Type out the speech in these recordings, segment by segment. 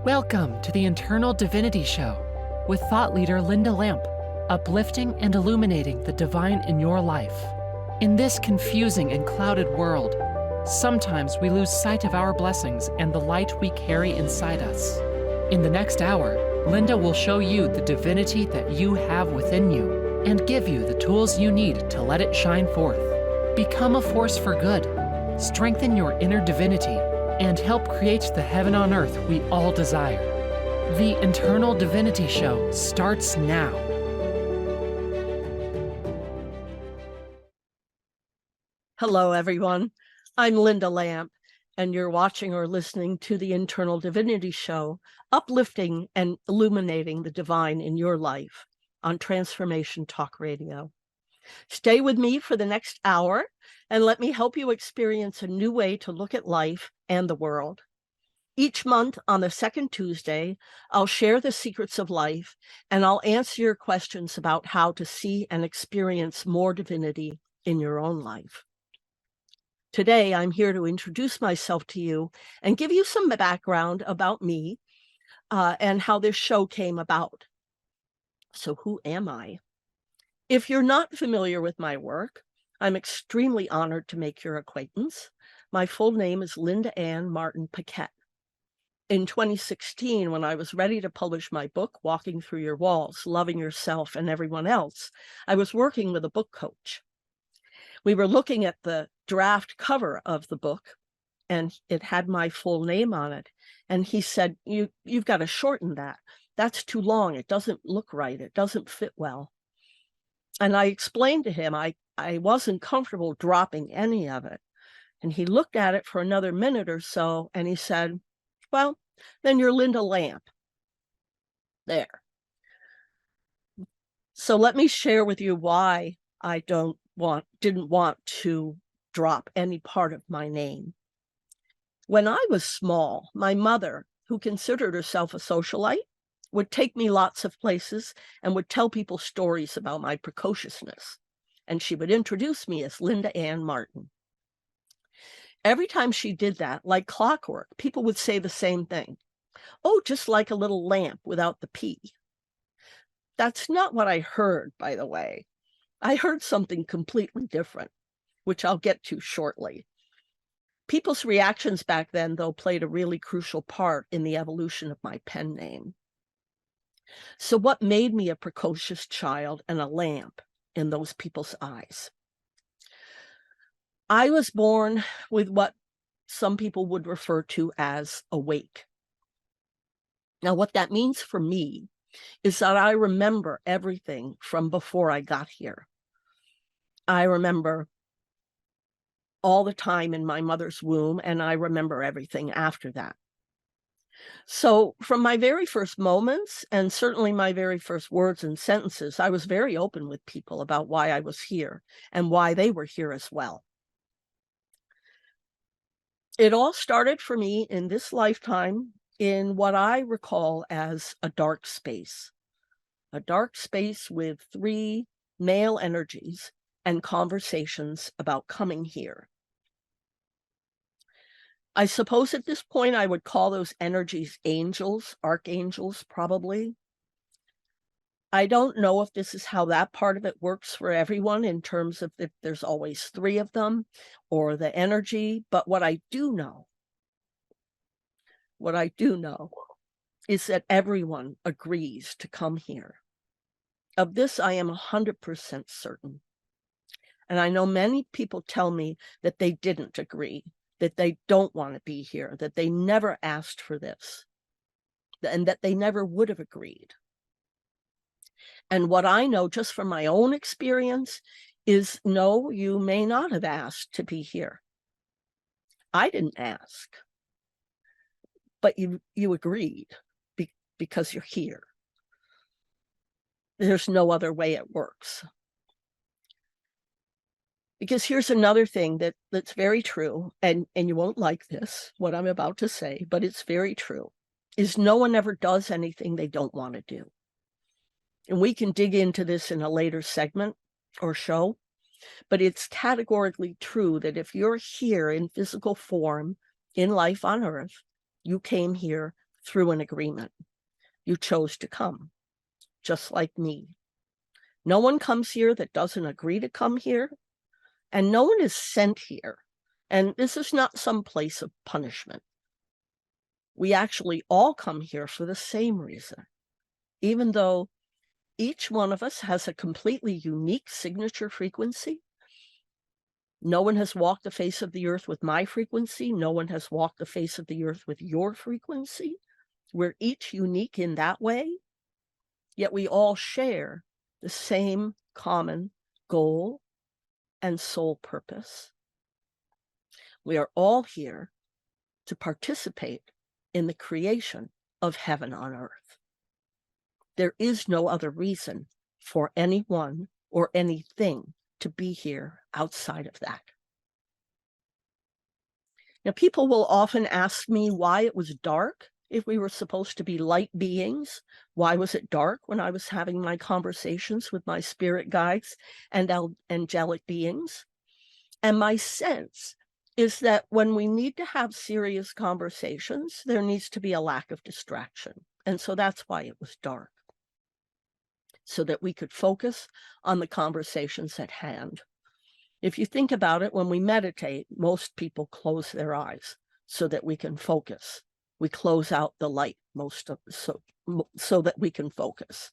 Welcome to the Internal Divinity Show with thought leader Lynda Lamp, uplifting and illuminating the divine in your life. In this confusing and clouded world, sometimes we lose sight of our blessings and the light we carry inside us. In the next hour, Lynda will show you the divinity that you have within you and give you the tools you need to let it shine forth. Become a force for good, strengthen your inner divinity, and help create the heaven on earth we all desire. The Internal Divinity Show starts now. Hello, everyone. I'm Lynda Lamp, and you're watching or listening to the Internal Divinity Show, uplifting and illuminating the divine in your life on Transformation Talk Radio. Stay with me for the next hour and let me help you experience a new way to look at life and the world. Each month on the second Tuesday, I'll share the secrets of life and I'll answer your questions about how to see and experience more divinity in your own life. Today, I'm here to introduce myself to you and give you some background about me and how this show came about. So who am I? If you're not familiar with my work, I'm extremely honored to make your acquaintance. My full name is Lynda Ann Martin Paquette. In 2016, when I was ready to publish my book, Walking Through Your Walls, Loving Yourself and Everyone Else, I was working with a book coach. We were looking at the draft cover of the book, and it had my full name on it. And he said, you've got to shorten that. That's too long. It doesn't look right. It doesn't fit well. And I explained to him I wasn't comfortable dropping any of it. And he looked at it for another minute or so, and he said, well, then you're Lynda Lamp. There. So let me share with you why I didn't want to drop any part of my name. When I was small, my mother, who considered herself a socialite, would take me lots of places and would tell people stories about my precociousness. And she would introduce me as Lynda Ann Martin. Every time she did that, like clockwork, people would say the same thing. Oh, just like a little lamp without the P. That's not what I heard, by the way. I heard something completely different, which I'll get to shortly. People's reactions back then, though, played a really crucial part in the evolution of my pen name. So what made me a precocious child and a lamp in those people's eyes? I was born with what some people would refer to as awake. Now, what that means for me is that I remember everything from before I got here. I remember all the time in my mother's womb, and I remember everything after that. So from my very first moments, and certainly my very first words and sentences, I was very open with people about why I was here and why they were here as well. It all started for me in this lifetime in what I recall as a dark space with 3 male energies and conversations about coming here. I suppose at this point I would call those energies angels, archangels, probably. I don't know if this is how that part of it works for everyone in terms of if there's always 3 of them or the energy, but what I do know is that everyone agrees to come here. Of this, I am 100% certain. And I know many people tell me that they didn't agree, that they don't want to be here, that they never asked for this, and that they never would have agreed. And what I know just from my own experience is, no, you may not have asked to be here. I didn't ask, but you agreed because you're here. There's no other way it works. Because here's another thing that's very true, and you won't like this, what I'm about to say, but it's very true, is no one ever does anything they don't want to do. And we can dig into this in a later segment or show, but it's categorically true that if you're here in physical form in life on Earth, you came here through an agreement. You chose to come, just like me. No one comes here that doesn't agree to come here, and no one is sent here. And this is not some place of punishment. We actually all come here for the same reason, even though each one of us has a completely unique signature frequency. No one has walked the face of the earth with my frequency. No one has walked the face of the earth with your frequency. We're each unique in that way, yet we all share the same common goal and soul purpose. We are all here to participate in the creation of heaven on earth. There is no other reason for anyone or anything to be here outside of that. Now, people will often ask me why it was dark if we were supposed to be light beings. Why was it dark when I was having my conversations with my spirit guides and angelic beings? And my sense is that when we need to have serious conversations, there needs to be a lack of distraction. And so that's why it was dark, so that we could focus on the conversations at hand. If you think about it, when we meditate, most people close their eyes so that we can focus. We close out the light so that we can focus.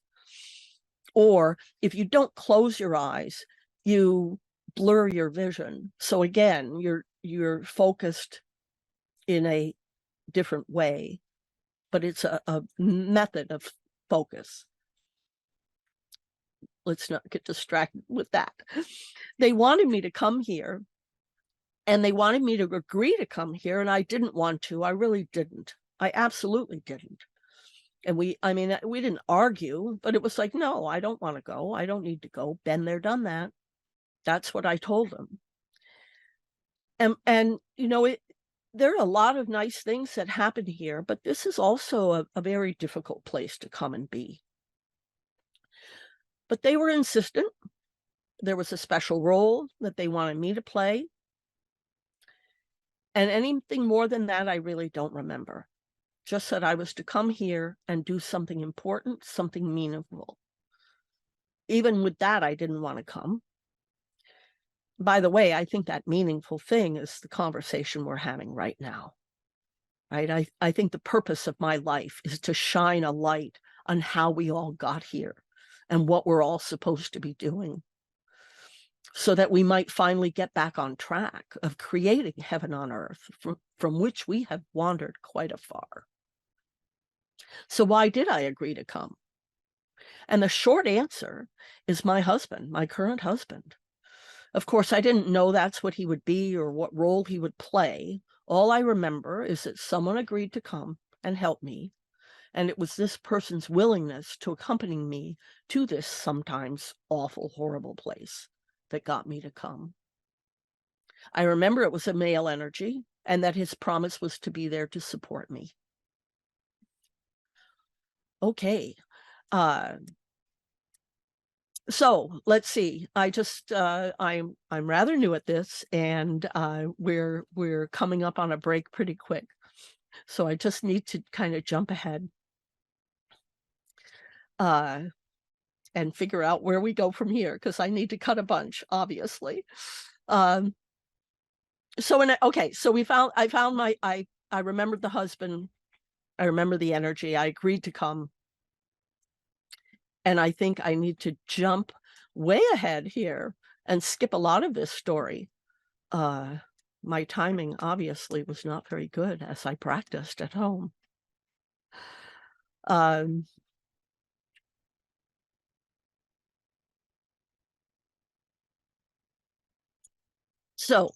Or if you don't close your eyes, you blur your vision. So again, you're focused in a different way, but it's a method of focus. Let's not get distracted with that. They wanted me to come here, and they wanted me to agree to come here, and I didn't want to. I really didn't. I absolutely didn't. And we didn't argue, but it was like, no, I don't want to go. I don't need to go. Been there, done that. That's what I told them. And there are a lot of nice things that happen here, but this is also a very difficult place to come and be. But they were insistent. There was a special role that they wanted me to play. And anything more than that, I really don't remember. Just that I was to come here and do something important, something meaningful. Even with that, I didn't want to come. By the way, I think that meaningful thing is the conversation we're having right now. Right? I think the purpose of my life is to shine a light on how we all got here and what we're all supposed to be doing, so that we might finally get back on track of creating heaven on earth, from which we have wandered quite afar. So why did I agree to come? And the short answer is my husband, my current husband. Of course, I didn't know that's what he would be or what role he would play. All I remember is that someone agreed to come and help me. And it was this person's willingness to accompany me to this sometimes awful, horrible place that got me to come. I remember it was a male energy, and that his promise was to be there to support me. Okay. So let's see. I'm rather new at this, and we're coming up on a break pretty quick. So I just need to kind of jump ahead and figure out where we go from here, because I need to cut a bunch, obviously. So I remembered the husband. I remember the energy. I agreed to come. And I think I need to jump way ahead here and skip a lot of this story. My timing obviously was not very good as I practiced at home. So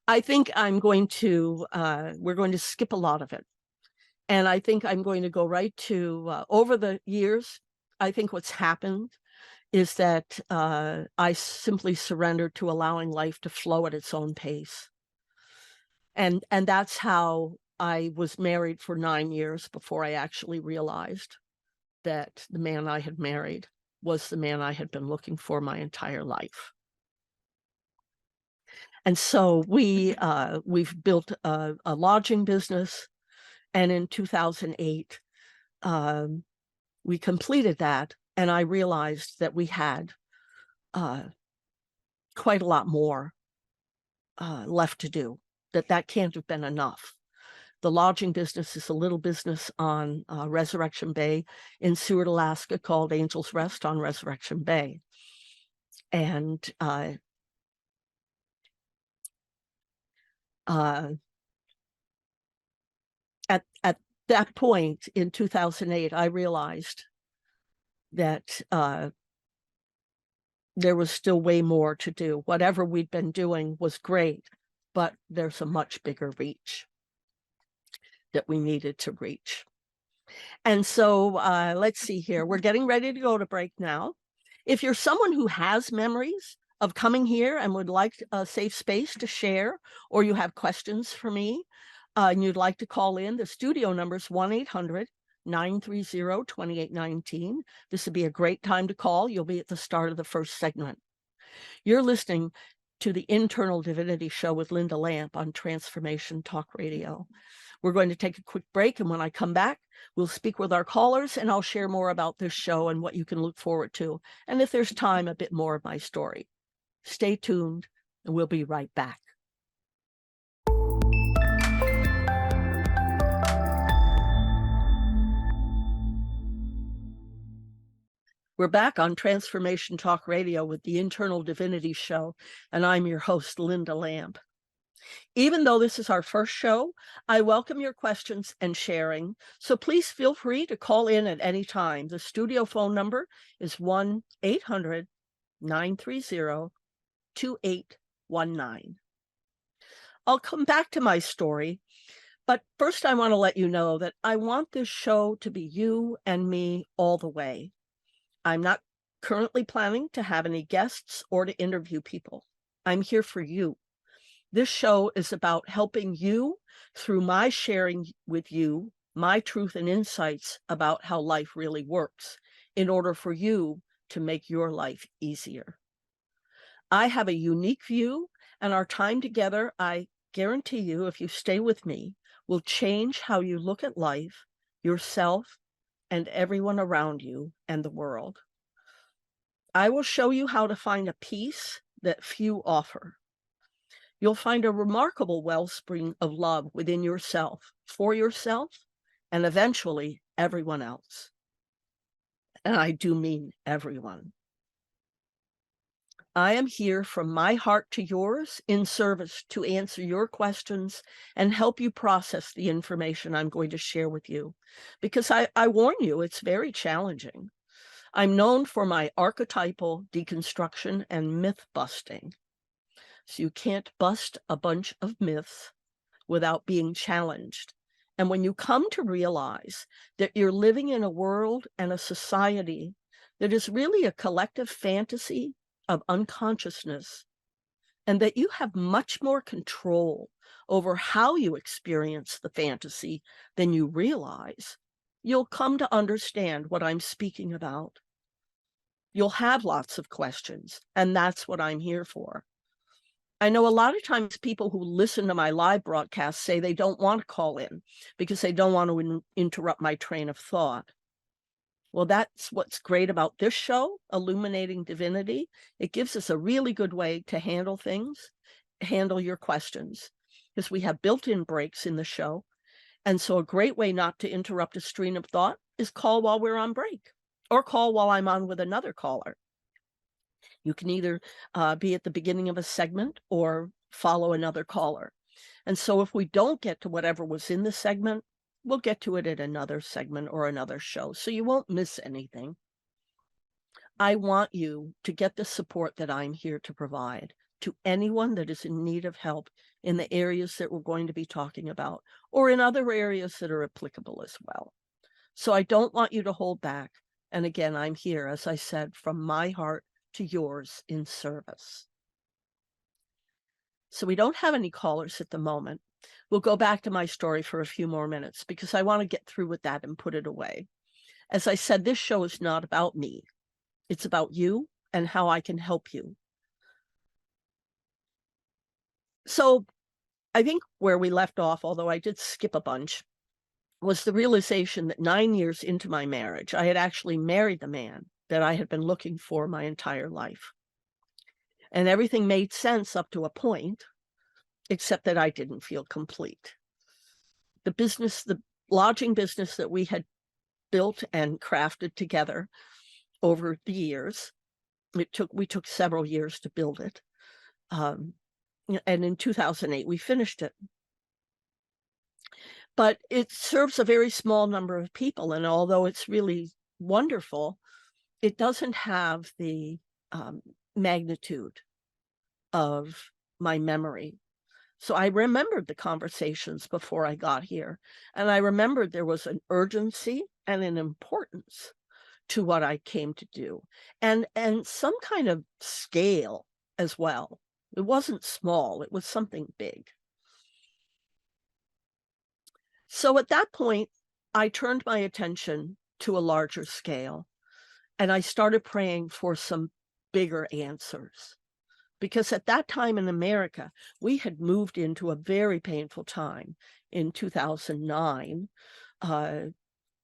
I think we're going to skip a lot of it. And I think I'm going to go right to, over the years, I think what's happened is that I simply surrendered to allowing life to flow at its own pace. And that's how I was married for 9 years before I actually realized that the man I had married was the man I had been looking for my entire life. And so we've built a lodging business, and in 2008, we completed that, and I realized that we had quite a lot more left to do, that can't have been enough. The lodging business is a little business on Resurrection Bay in Seward, Alaska, called Angel's Rest on Resurrection Bay. And at that point in 2008, I realized that there was still way more to do. Whatever we'd been doing was great, but there's a much bigger reach that we needed to reach. And so let's see here. We're getting ready to go to break now. If you're someone who has memories of coming here and would like a safe space to share, or you have questions for me, and you'd like to call in, the studio number is 1-800-930-2819. This would be a great time to call. You'll be at the start of the first segment. You're listening to the Internal Divinity Show with Lynda Lamp on Transformation Talk Radio. We're going to take a quick break, and when I come back, we'll speak with our callers, and I'll share more about this show and what you can look forward to. And if there's time, a bit more of my story. Stay tuned, and we'll be right back. We're back on Transformation Talk Radio with the Internal Divinity Show, and I'm your host, Lynda Lamp. Even though this is our first show, I welcome your questions and sharing, so please feel free to call in at any time. The studio phone number is 1-800-930-2819. I'll come back to my story, but first I want to let you know that I want this show to be you and me all the way. I'm not currently planning to have any guests or to interview people. I'm here for you. This show is about helping you through my sharing with you my truth and insights about how life really works in order for you to make your life easier. I have a unique view, and our time together, I guarantee you, if you stay with me, will change how you look at life, yourself, and everyone around you and the world. I will show you how to find a peace that few offer. You'll find a remarkable wellspring of love within yourself, for yourself, and eventually everyone else. And I do mean everyone. I am here from my heart to yours in service to answer your questions and help you process the information I'm going to share with you. Because I warn you, it's very challenging. I'm known for my archetypal deconstruction and myth busting. So you can't bust a bunch of myths without being challenged. And when you come to realize that you're living in a world and a society that is really a collective fantasy of unconsciousness, and that you have much more control over how you experience the fantasy than you realize, you'll come to understand what I'm speaking about. You'll have lots of questions, and that's what I'm here for. I know a lot of times people who listen to my live broadcasts say they don't want to call in because they don't want to interrupt my train of thought. Well, that's what's great about this show, Illuminating Divinity. It gives us a really good way to handle things, handle your questions, because we have built-in breaks in the show. And so a great way not to interrupt a stream of thought is call while we're on break, or call while I'm on with another caller. You can either be at the beginning of a segment or follow another caller. And so if we don't get to whatever was in the segment, we'll get to it at another segment or another show, so you won't miss anything. I want you to get the support that I'm here to provide to anyone that is in need of help in the areas that we're going to be talking about, or in other areas that are applicable as well. So I don't want you to hold back. And again, I'm here, as I said, from my heart to yours in service. So we don't have any callers at the moment. We'll go back to my story for a few more minutes because I want to get through with that and put it away. As I said, this show is not about me. It's about you and how I can help you. So I think where we left off, although I did skip a bunch, was the realization that 9 years into my marriage, I had actually married the man that I had been looking for my entire life. And everything made sense up to a point, except that I didn't feel complete. The lodging business that we had built and crafted together over the years, we took several years to build it. And in 2008, we finished it. But it serves a very small number of people. And although it's really wonderful, it doesn't have the magnitude of my memory. So I remembered the conversations before I got here. And I remembered there was an urgency and an importance to what I came to do, and some kind of scale as well. It wasn't small, it was something big. So at that point, I turned my attention to a larger scale, and I started praying for some bigger answers. Because at that time in America, we had moved into a very painful time. In 2009,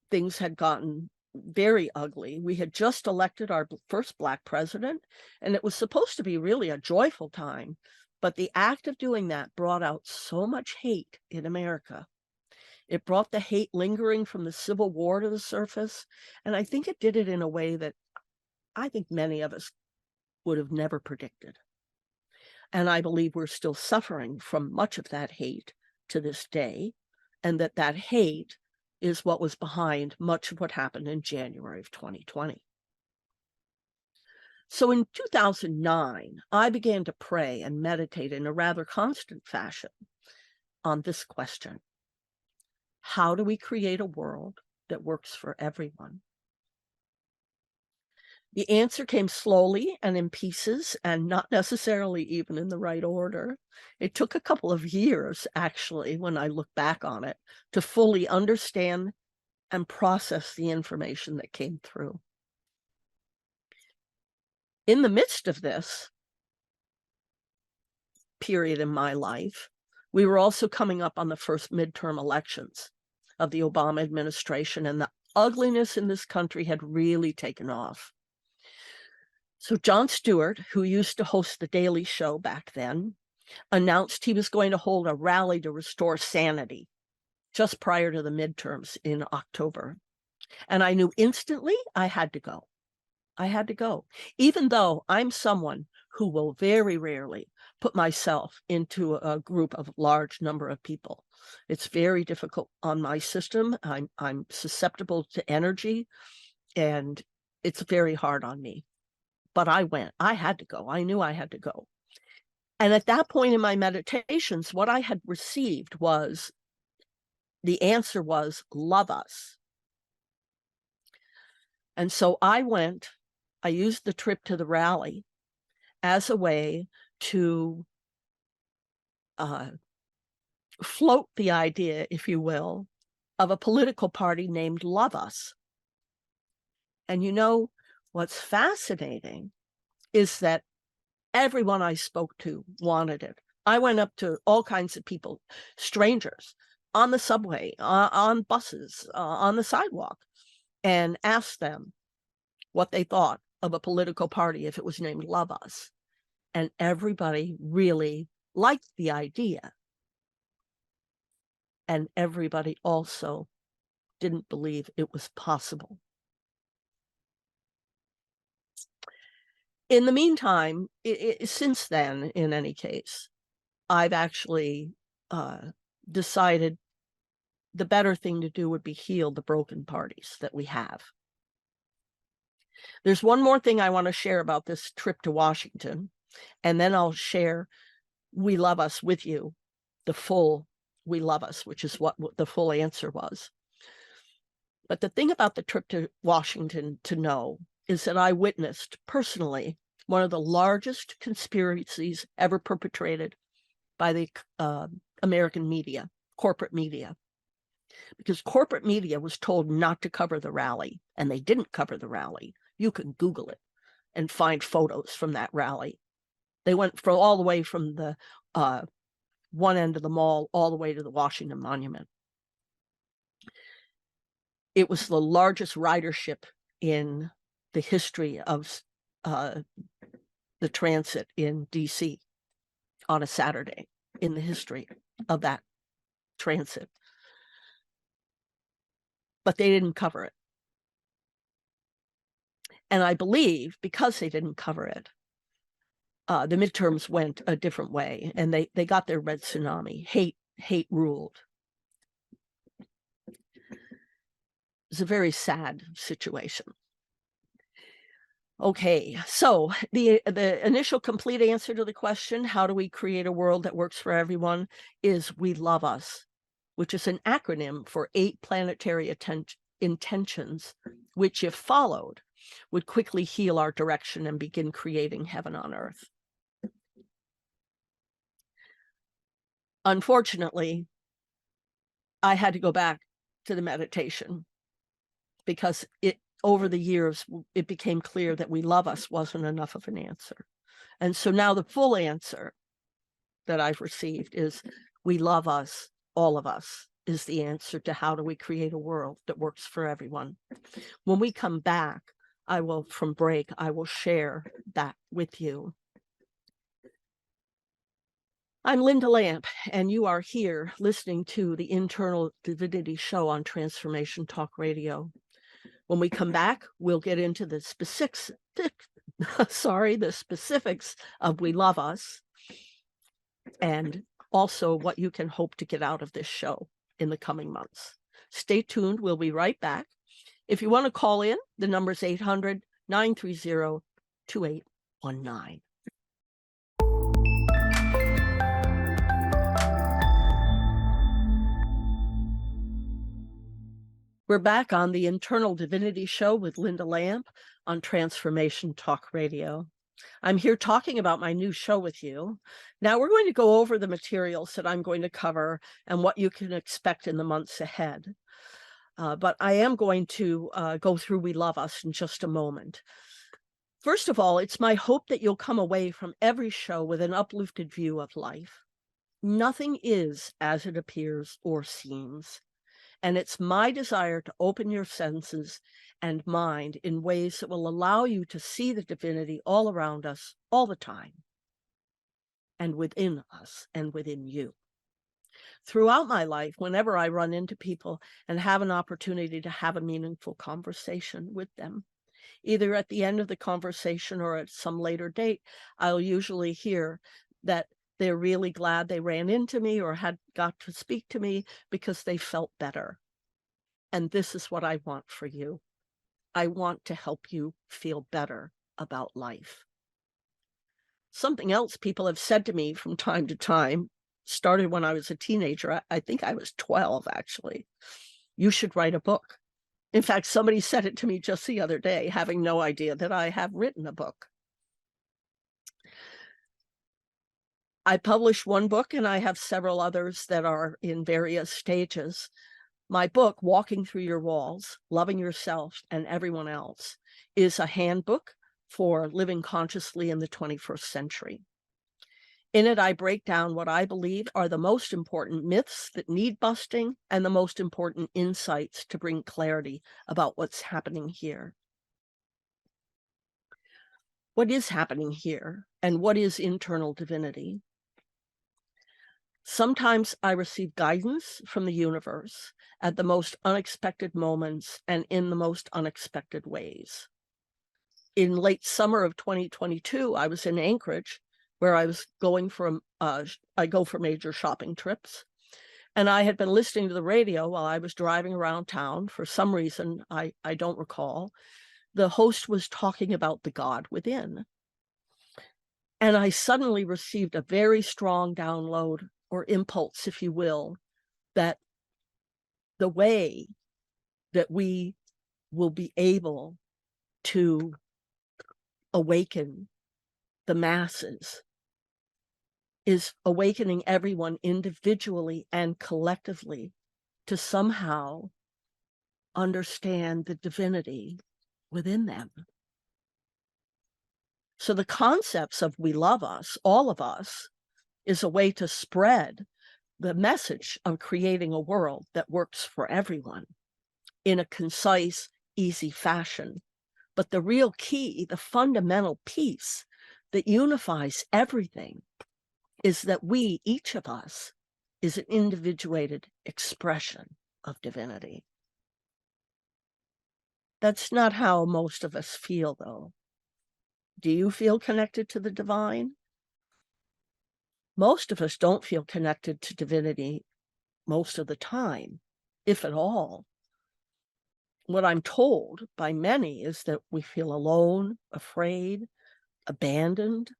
things had gotten very ugly. We had just elected our first Black president, and it was supposed to be really a joyful time. But the act of doing that brought out so much hate in America. It brought the hate lingering from the Civil War to the surface. And I think it did it in a way that I think many of us would have never predicted. And I believe we're still suffering from much of that hate to this day, and that hate is what was behind much of what happened in January of 2020. So in 2009, I began to pray and meditate in a rather constant fashion on this question: how do we create a world that works for everyone? The answer came slowly and in pieces, and not necessarily even in the right order. It took a couple of years, actually, when I look back on it, to fully understand and process the information that came through. In the midst of this period in my life, we were also coming up on the first midterm elections of the Obama administration, and the ugliness in this country had really taken off. So Jon Stewart, who used to host The Daily Show back then, announced he was going to hold a rally to restore sanity just prior to the midterms in October. And I knew instantly I had to go. I had to go, even though I'm someone who will very rarely put myself into a group of large number of people. It's very difficult on my system. I'm susceptible to energy, and it's very hard on me. But I went. I had to go. I knew I had to go. And at that point in my meditations, what I had received was, the answer was, love us. And so I went. I used the trip to the rally as a way to float the idea, if you will, of a political party named Love Us. And you know, what's fascinating is that everyone I spoke to wanted it. I went up to all kinds of people, strangers, on the subway, on buses, on the sidewalk, and asked them what they thought of a political party if it was named Love Us. And everybody really liked the idea. And everybody also didn't believe it was possible. In the meantime, since then, in any case, I've actually decided the better thing to do would be heal the broken parties that we have. There's one more thing I want to share about this trip to Washington, and then I'll share We Love Us with you, the full We Love Us, which is what the full answer was. But the thing about the trip to Washington to know is that I witnessed personally one of the largest conspiracies ever perpetrated by the American media, corporate media. because corporate media was told not to cover the rally, and they didn't cover the rally. You can Google it and find photos from that rally. They went from all the way from the one end of the mall all the way to the Washington Monument. It was the largest ridership in the history of the transit in DC on a Saturday in the history of that transit. But they didn't cover it. And I believe because they didn't cover it, the midterms went a different way, and they got their red tsunami. Hate ruled. It's a very sad situation. Okay, so the initial complete answer to the question, how do we create a world that works for everyone, is we love us, which is an acronym for 8 planetary intentions, which, if followed, would quickly heal our direction and begin creating heaven on earth. Unfortunately, I had to go back to the meditation because over the years, it became clear that we love us wasn't enough of an answer. And so now the full answer that I've received is we love us, all of us, is the answer to how do we create a world that works for everyone. When we come back, from break, I will share that with you. I'm Lynda Lamp, and you are here listening to the Internal Divinity show on Transformation Talk Radio. When we come back, we'll get into the specifics, the specifics of We Love Us, and also what you can hope to get out of this show in the coming months. Stay tuned. We'll be right back. If you want to call in, the number is 800-930-2819. We're back on the Internal Divinity show with Lynda Lamp on Transformation Talk Radio. I'm here talking about my new show with you. Now we're going to go over the materials that I'm going to cover and what you can expect in the months ahead. But I am going to go through We Love Us in just a moment. First of all, it's my hope that you'll come away from every show with an uplifted view of life. Nothing is as it appears or seems. And it's my desire to open your senses and mind in ways that will allow you to see the divinity all around us all the time, and within us and within you. Throughout my life, whenever I run into people and have an opportunity to have a meaningful conversation with them, either at the end of the conversation or at some later date, I'll usually hear that they're really glad they ran into me or had got to speak to me because they felt better. And this is what I want for you. I want to help you feel better about life. Something else people have said to me from time to time, started when I was a teenager. I think I was 12, actually. You should write a book. In fact, somebody said it to me just the other day, having no idea that I have written a book. I published one book, and I have several others that are in various stages. My book, Walking Through Your Walls, Loving Yourself and Everyone Else, is a handbook for living consciously in the 21st century. In it, I break down what I believe are the most important myths that need busting and the most important insights to bring clarity about what's happening here. What is happening here, and what is internal divinity? Sometimes I receive guidance from the universe at the most unexpected moments and in the most unexpected ways. In late summer of 2022, I was in Anchorage, where I was going for, I go for major shopping trips. And I had been listening to the radio while I was driving around town. For some reason, I don't recall. The host was talking about the God within. And I suddenly received a very strong download, or impulse, if you will, that the way that we will be able to awaken the masses is awakening everyone individually and collectively to somehow understand the divinity within them. So the concepts of we love us, all of us, is a way to spread the message of creating a world that works for everyone in a concise, easy fashion. But the real key, the fundamental piece that unifies everything, is that we, each of us, is an individuated expression of divinity. That's not how most of us feel, though. Do you feel connected to the divine? Most of us don't feel connected to divinity most of the time, if at all. What I'm told by many is that we feel alone, afraid, abandoned,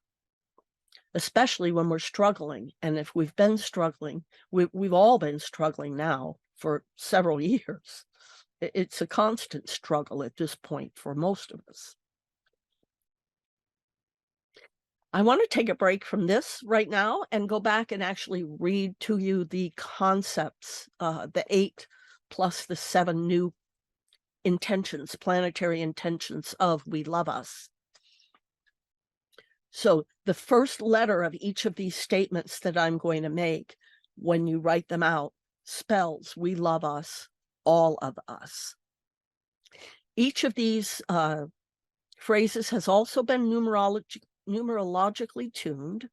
especially when we're struggling. And if we've been struggling, we've all been struggling now for several years. It's a constant struggle at this point for most of us. I want to take a break from this right now and go back and actually read to you the concepts, the 8 plus the 7 new intentions, planetary intentions of we love us. So the first letter of each of these statements that I'm going to make, when you write them out, spells we love us, all of us. Each of these phrases has also been numerologically tuned.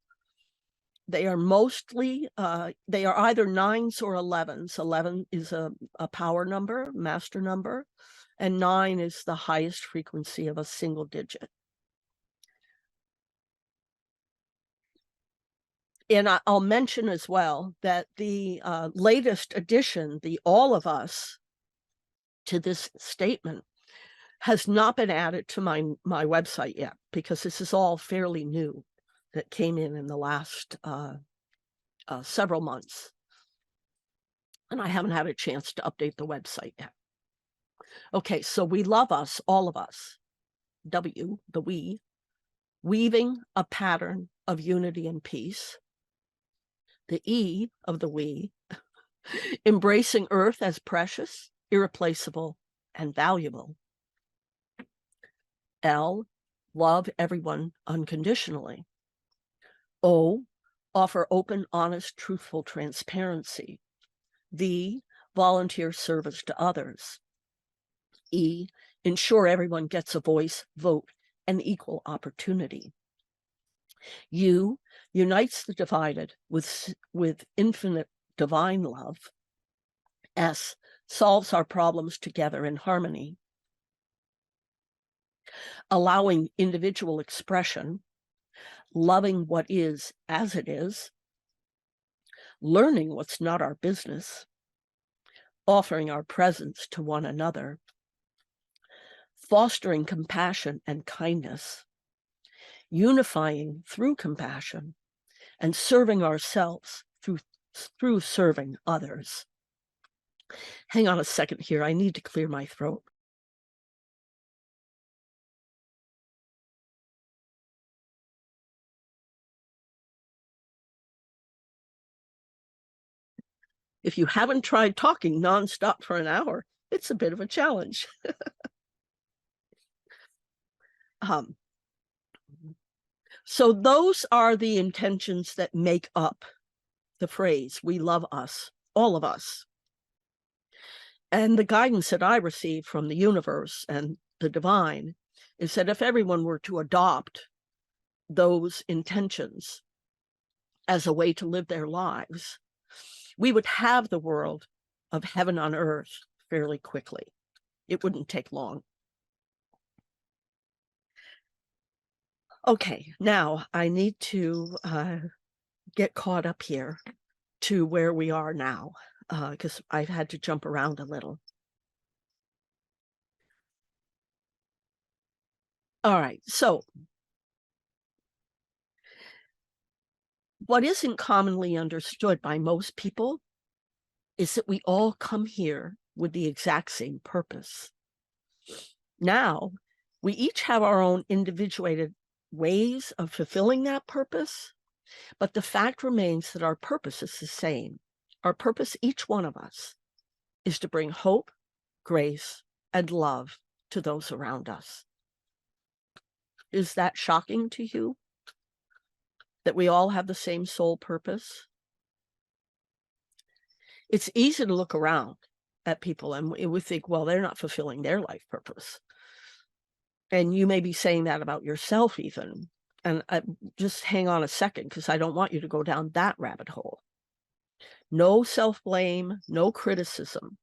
They are mostly, they are either 9s or 11s. 11 is a power number, master number, and 9 is the highest frequency of a single digit. And I'll mention as well that the latest addition, the all of us, to this statement has not been added to my website yet, because this is all fairly new that came in the last several months. And I haven't had a chance to update the website yet. Okay, so we love us, all of us. W, the we, weaving a pattern of unity and peace. The E of the we, embracing Earth as precious, irreplaceable, and valuable. L, love everyone unconditionally. O, offer open, honest, truthful transparency. V, volunteer service to others. E, ensure everyone gets a voice, vote, and equal opportunity. U, unites the divided with infinite divine love. S, solves our problems together in harmony. Allowing individual expression, loving what is as it is, learning what's not our business, offering our presence to one another, fostering compassion and kindness, unifying through compassion, and serving ourselves through serving others. Hang on a second here. I need to clear my throat. If you haven't tried talking nonstop for an hour, it's a bit of a challenge. So those are the intentions that make up the phrase, we love us, all of us. And the guidance that I received from the universe and the divine is that if everyone were to adopt those intentions as a way to live their lives, we would have the world of heaven on earth fairly quickly. It wouldn't take long. Okay, now I need to get caught up here to where we are now, because I've had to jump around a little. All right, so what isn't commonly understood by most people is that we all come here with the exact same purpose. Now, we each have our own individuated ways of fulfilling that purpose, but the fact remains that our purpose is the same. Our purpose, each one of us, is to bring hope, grace, and love to those around us. Is that shocking to you? That we all have the same soul purpose? It's easy to look around at people and we think, well, they're not fulfilling their life purpose. And you may be saying that about yourself even. And just hang on a second, because I don't want you to go down that rabbit hole. No self-blame, no criticism,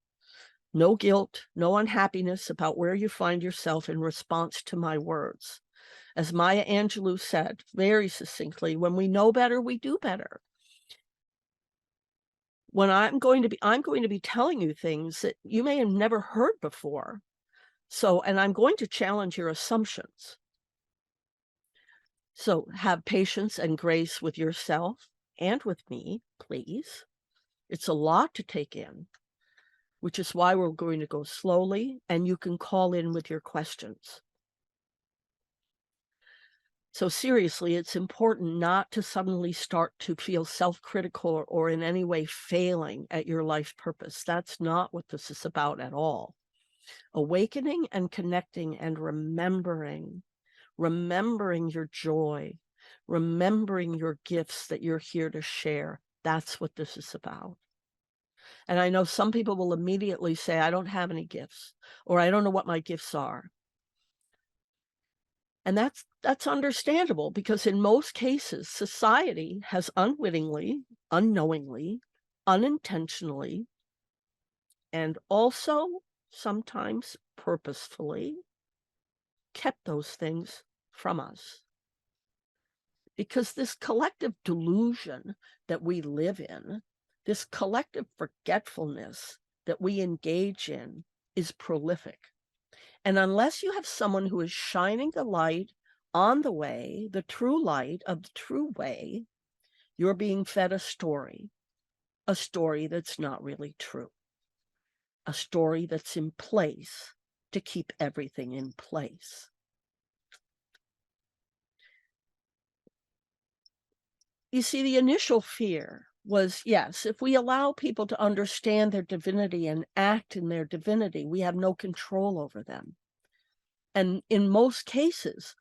no guilt, no unhappiness about where you find yourself in response to my words. As Maya Angelou said very succinctly, when we know better, we do better. When I'm going to be telling you things that you may have never heard before. So, and I'm going to challenge your assumptions. So have patience and grace with yourself and with me, please. It's a lot to take in, which is why we're going to go slowly, and you can call in with your questions. So seriously, it's important not to suddenly start to feel self-critical or in any way failing at your life purpose. That's not what this is about at all. Awakening and connecting and remembering your joy, remembering your gifts that you're here to share. That's what this is about. And I know some people will immediately say, I don't have any gifts, or I don't know what my gifts are. And that's understandable, because in most cases, society has unwittingly, unknowingly, unintentionally, and also sometimes purposefully kept those things from us. Because this collective delusion that we live in, this collective forgetfulness that we engage in, is prolific. And unless you have someone who is shining the light on the way, the true light of the true way, you're being fed a story that's not really true, a story that's in place to keep everything in place. You see, the initial fear was, yes, if we allow people to understand their divinity and act in their divinity, we have no control over them. And in most cases,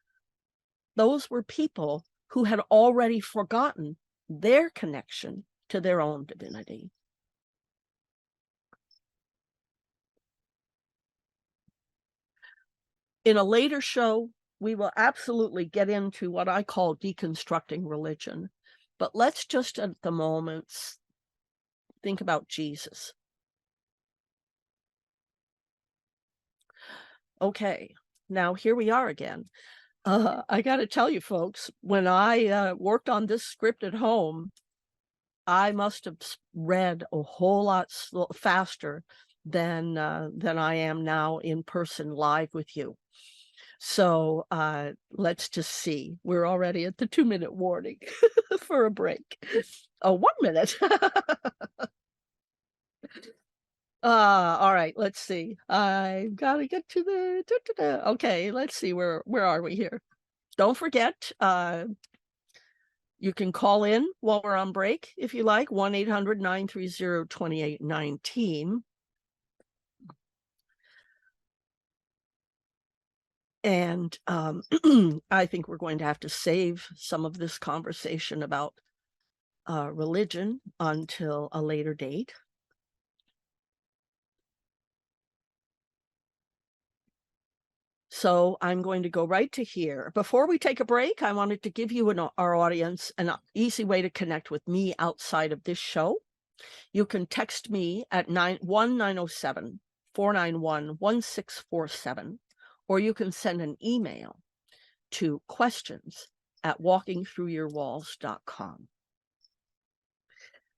those were people who had already forgotten their connection to their own divinity. In a later show, we will absolutely get into what I call deconstructing religion. But let's just at the moment think about Jesus. Okay, now here we are again. I got to tell you, folks, when I worked on this script at home, I must have read a whole lot faster than I am now in person live with you. So let's just see. We're already at the 2-minute warning for a break. Oh, 1 minute. All right, let's see. I've got to get to the okay, let's see, where are we here? Don't forget, you can call in while we're on break if you like, 1-800-930-2819. And I think we're going to have to save some of this conversation about religion until a later date. So I'm going to go right to here. Before we take a break, I wanted to give you our audience an easy way to connect with me outside of this show. You can text me at 1-907-491-1647, or you can send an email to questions@walkingthroughyourwalls.com.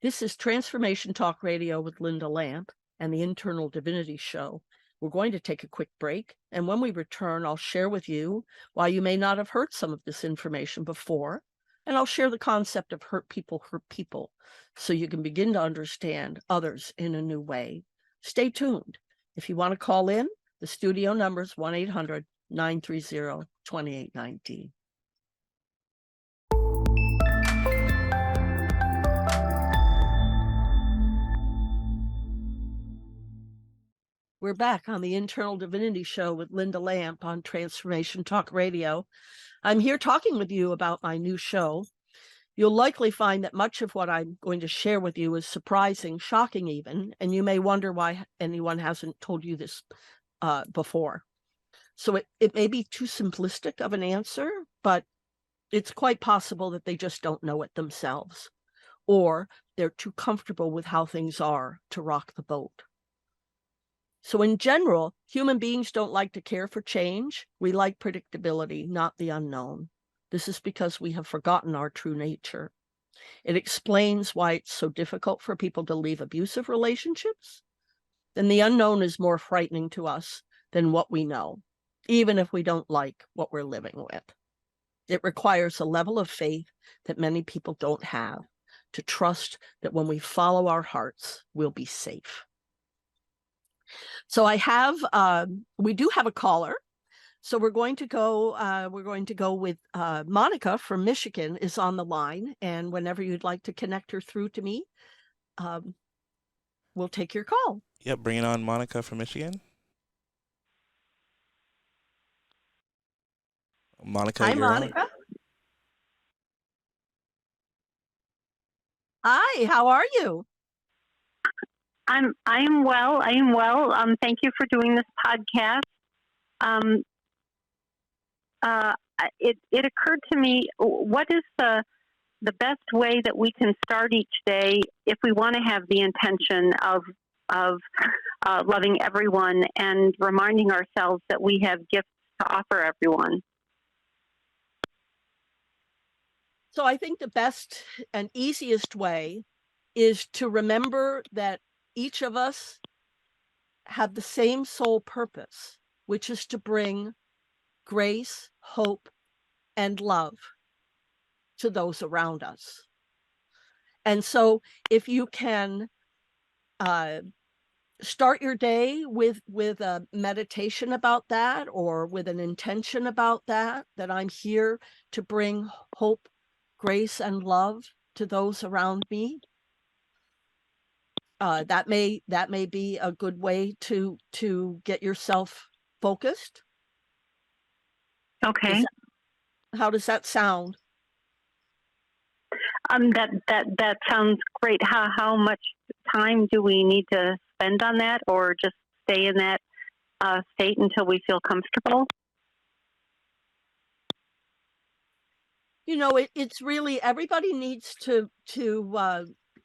This is Transformation Talk Radio with Lynda Lamp and the Internal Divinity Show. We're going to take a quick break, and when we return, I'll share with you why you may not have heard some of this information before, and I'll share the concept of hurt people, so you can begin to understand others in a new way. Stay tuned. If you want to call in, the studio number is 1-800-930-2819. We're back on the Internal Divinity Show with Lynda Lamp on Transformation Talk Radio. I'm here talking with you about my new show. You'll likely find that much of what I'm going to share with you is surprising, shocking even, and you may wonder why anyone hasn't told you this before. So it may be too simplistic of an answer, but it's quite possible that they just don't know it themselves, or they're too comfortable with how things are to rock the boat. So in general, human beings don't like to care for change. We like predictability, not the unknown. This is because we have forgotten our true nature. It explains why it's so difficult for people to leave abusive relationships. Then the unknown is more frightening to us than what we know, even if we don't like what we're living with. It requires a level of faith that many people don't have, to trust that when we follow our hearts, we'll be safe. So we do have a caller. So we're going to go with Monica from Michigan is on the line. And whenever you'd like to connect her through to me, we'll take your call. Yep, bring it on, Monica from Michigan. Monica, Hi, you're Monica. on. Hi, how are you? I am well. Thank you for doing this podcast. It occurred to me, what is the best way that we can start each day if we want to have the intention of loving everyone and reminding ourselves that we have gifts to offer everyone? So I think the best and easiest way is to remember that each of us have the same soul purpose, which is to bring grace, hope, and love to those around us. And so if you can start your day with a meditation about that, or with an intention about that I'm here to bring hope, grace, and love to those around me, that may be a good way to get yourself focused. Okay. How does that sound? That sounds great. How much time do we need to spend on that, or just stay in that state until we feel comfortable? You know, it's really, everybody needs to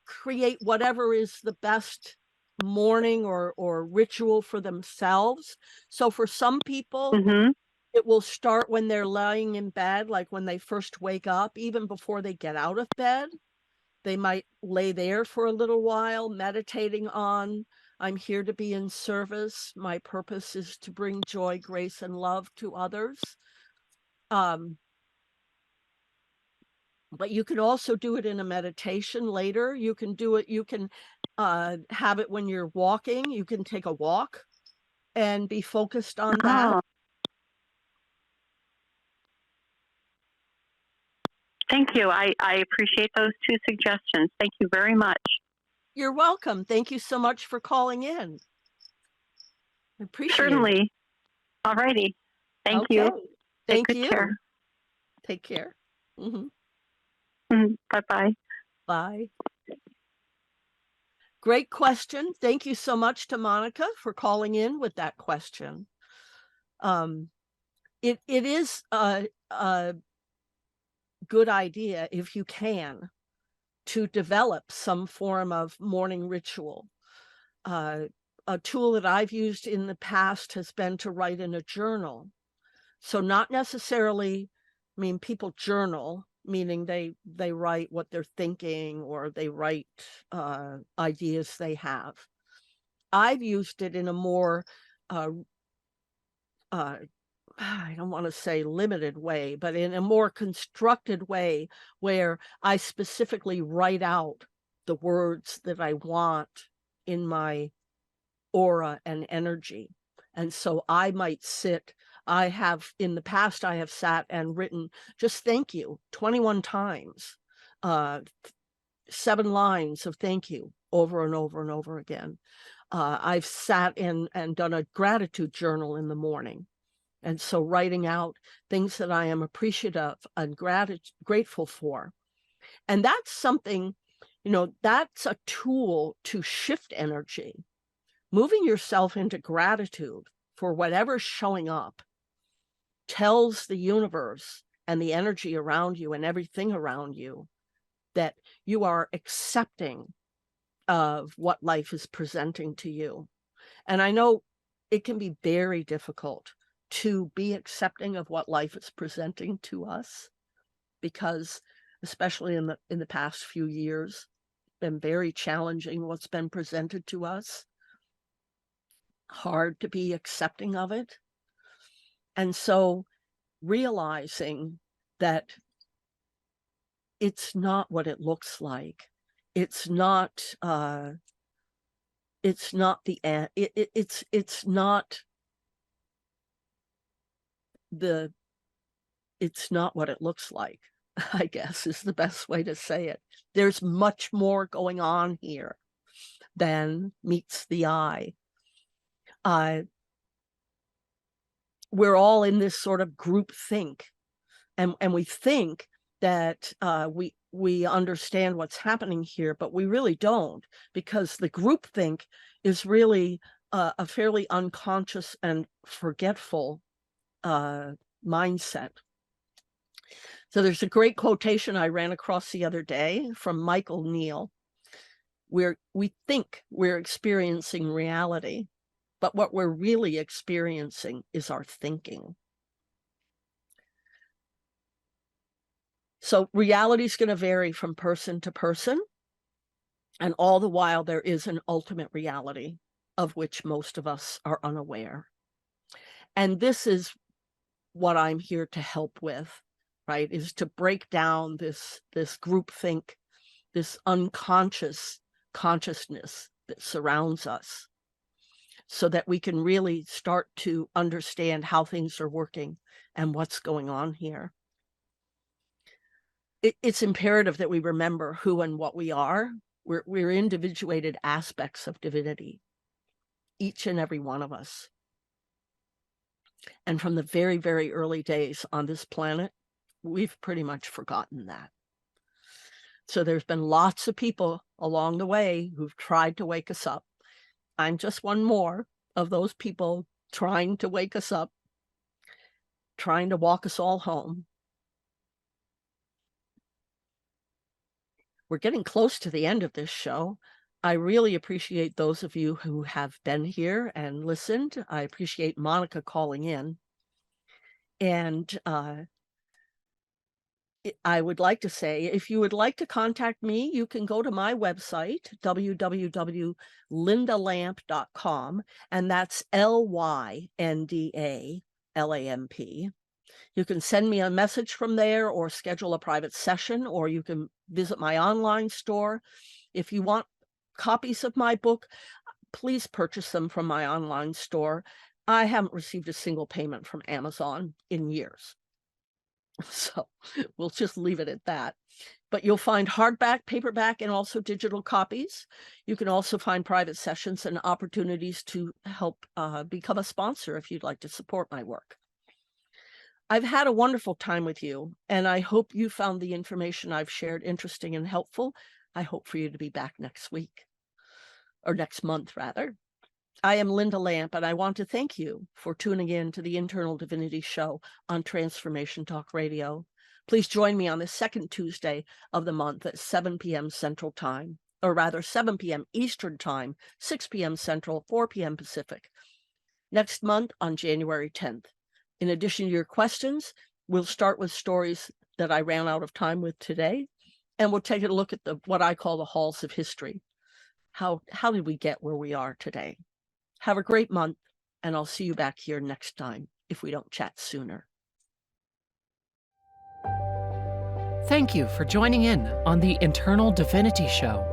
create whatever is the best morning or ritual for themselves. So for some people, it will start when they're lying in bed, like when they first wake up, even before they get out of bed. They might lay there for a little while, meditating on, I'm here to be in service. My purpose is to bring joy, grace, and love to others. But you can also do it in a meditation later. You can do it, you can have it when you're walking. You can take a walk and be focused on that. Thank you. I appreciate those two suggestions. Thank you very much. You're welcome. Thank you so much for calling in. I appreciate Certainly. it. All righty. Thank you. Thank Take you. good care. Take care. Bye-bye. Bye. Great question. Thank you so much to Monica for calling in with that question. It is a good idea, if you can, to develop some form of morning ritual. A tool that I've used in the past has been to write in a journal. So not necessarily, I mean, people journal, meaning they write what they're thinking, or they write ideas they have. I've used it in a more, I don't want to say limited way, but in a more constructed way, where I specifically write out the words that I want in my aura and energy. And so I might sit, in the past, I have sat and written just thank you 21 times, 7 lines of thank you over and over and over again. I've sat in and done a gratitude journal in the morning. And so writing out things that I am appreciative and grateful for. And that's something, that's a tool to shift energy. Moving yourself into gratitude for whatever's showing up tells the universe and the energy around you and everything around you that you are accepting of what life is presenting to you. And I know it can be very difficult to be accepting of what life is presenting to us, because especially in the past few years, it's been very challenging what's been presented to us. Hard to be accepting of it. And so realizing that it's not what it looks like. It's not it's not what it looks like, I guess is the best way to say it. There's much more going on here than meets the eye. We're all in this sort of group think, and we think that we understand what's happening here, but we really don't, because the group think is really a fairly unconscious and forgetful mindset. So there's a great quotation I ran across the other day from Michael Neal, where we think we're experiencing reality, but what we're really experiencing is our thinking. So reality is going to vary from person to person, and all the while there is an ultimate reality of which most of us are unaware. And this is what I'm here to help with, right? Is to break down this groupthink, this unconscious consciousness that surrounds us, so that we can really start to understand how things are working and what's going on here. It's imperative that we remember who and what we are. We're individuated aspects of divinity, each and every one of us. And from the very, very early days on this planet, we've pretty much forgotten that. So there's been lots of people along the way who've tried to wake us up. I'm just one more of those people trying to wake us up, trying to walk us all home. We're getting close to the end of this show. I really appreciate those of you who have been here and listened. I appreciate Monica calling in. And I would like to say, if you would like to contact me, you can go to my website, www.lyndalamp.com, and that's LYNDALAMP. You can send me a message from there or schedule a private session, or you can visit my online store. If you want copies of my book, please purchase them from my online store. I haven't received a single payment from Amazon in years. So we'll just leave it at that. But you'll find hardback, paperback, and also digital copies. You can also find private sessions and opportunities to help become a sponsor if you'd like to support my work. I've had a wonderful time with you, and I hope you found the information I've shared interesting and helpful. I hope for you to be back next week, or next month, rather. I am Lynda Lamp, and I want to thank you for tuning in to the Internal Divinity Show on Transformation Talk Radio. Please join me on the second Tuesday of the month at 7 p.m. Central Time, or rather 7 p.m. Eastern Time, 6 p.m. Central, 4 p.m. Pacific. Next month on January 10th. In addition to your questions, we'll start with stories that I ran out of time with today, and we'll take a look at what I call the halls of history. How did we get where we are today? Have a great month, and I'll see you back here next time if we don't chat sooner. Thank you for joining in on the Internal Divinity Show.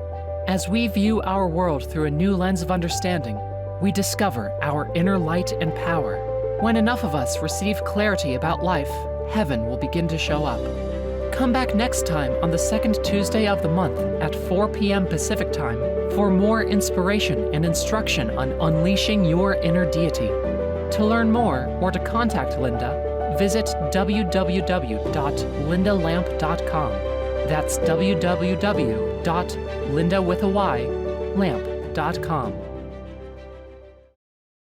As we view our world through a new lens of understanding, we discover our inner light and power. When enough of us receive clarity about life, heaven will begin to show up. Come back next time on the second Tuesday of the month at 4 p.m. Pacific Time for more inspiration and instruction on unleashing your inner deity. To learn more or to contact Lynda, visit www.lindalamp.com. That's www.lindawithaylamp.com.